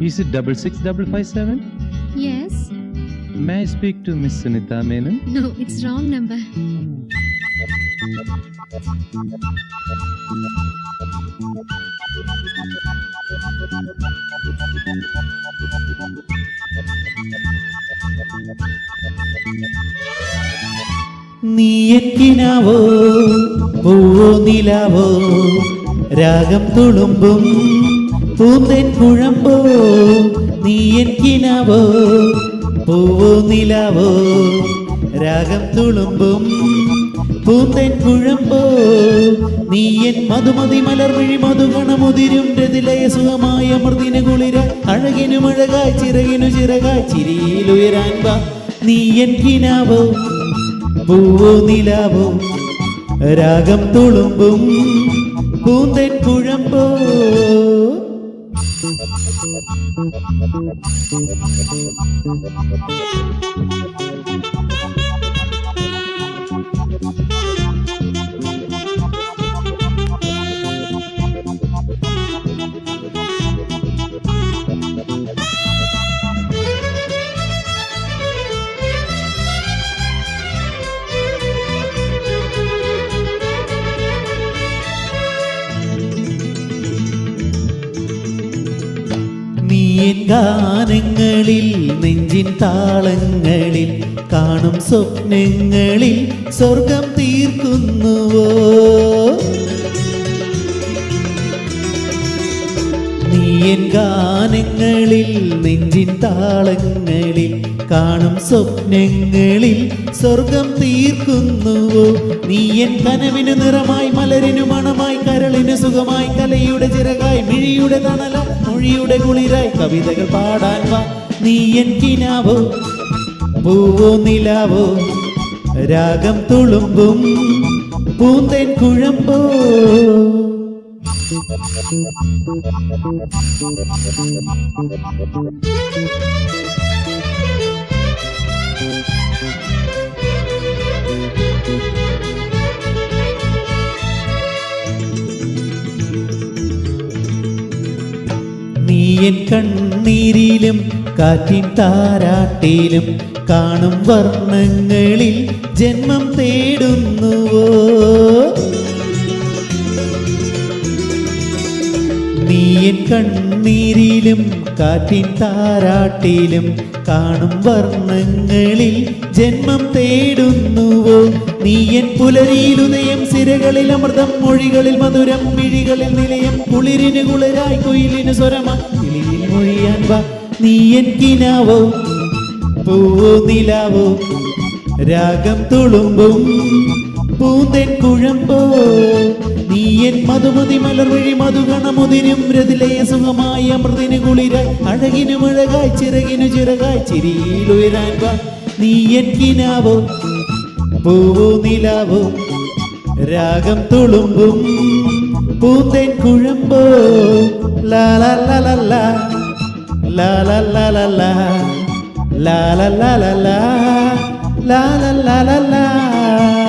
Is it 66557? Yes. May I speak to Miss Sunita Menon? No, it's wrong number. നീ എനിക്കിനാവോ പൂവോ നിലാവോ രാഗം തുളുമ്പും പൂന്തേൻ കുഴമ്പോ നീ എനിക്കിനാവോ പൂവോ നിലാവോ രാഗം തുളുമ്പും പൂന്തേൻ കുഴമ്പോ നീ എൻ മധുമതി മലർമിഴി മധുഗണമുതിരും രതിലയ സുഖമായ അമൃതിന് കുളിര അഴകിനു അഴകായി ചിറകിനു ചിറകായി ചിരിയിലുയരാൻ വാ നീ എനിക്കിനാവോ പൂവോ നിലാവോ രാഗം തുളുമ്പും പൂന്തേൻ കുഴമ്പോ. നീയൻ ഗാനങ്ങളിൽ നെഞ്ചിൻ താളങ്ങളിൽ കാണും സ്വപ്നങ്ങളിൽ സ്വർഗം തീർക്കുന്നുവോ നീയൻ ഗാനങ്ങളിൽ നെഞ്ചിൻ താളങ്ങളിൽ കാണും സ്വപ്നങ്ങളിൽ സ്വർഗം തീർക്കുന്നുവോ നീയൻ കനവിന് നിറമായി മലരിനു മണമായി കരളിന് സുഖമായി കലയുടെ ചിറകായി മിഴിയുടെ തണല മൊഴിയുടെ കുളിരായി കവിതകൾ പാടാൻ വാ നീ എനിക്കിനാവോ പൂവോ നിലാവോ രാഗം തുളുമ്പും പൂന്തേൻ കുഴമ്പോ. നീയൻ കണ്ണീരിലും കാറ്റിൻ താരാട്ടിലും കാണും വർണ്ണങ്ങളിൽ ജന്മം തേടുന്നുവോ നീയൻ കണ്ണീരിലും കാറ്റിൻ താരാട്ടിലും കാണും വർണ്ണങ്ങളിൽ ജന്മം തേടുന്നുവോ നീയൻ പുലരിയിലുദയം സിരകളിൽ അമൃതം മൊഴികളിൽ മധുരം മിഴികളിൽ നിലയം കുളിരിന് കുളിരായി കുയിലിന് സ്വരമാ കിളിയിൽ മൊഴിയാൻ വാ നീ എനിക്കിനാവോ പൂവോ നിലാവോ രാഗം തുളുമ്പും പൂന്തേൻ കുഴമ്പോ നീ എൻ മധുമതി മലർവഴി മധുഗണമുതിരും രതിലയ സുഖമായ അമൃതിന് കുളിരായി അഴകിനു അഴകായി ചിറകിനു ചിറകായി ചിരിയിലുയരാൻ വാ നീ എനിക്കിനാവോ പൂവോ നിലാവോ രാഗം തുളുമ്പും പൂന്തേൻ കുഴമ്പോ. ലാ ലാ ലാ ലാ ലാ ലാ ലാ ലാ ലാ ലാ ലാ ലാ ലാ ലാ ലാ ലാ ലാ ലാ ലാ.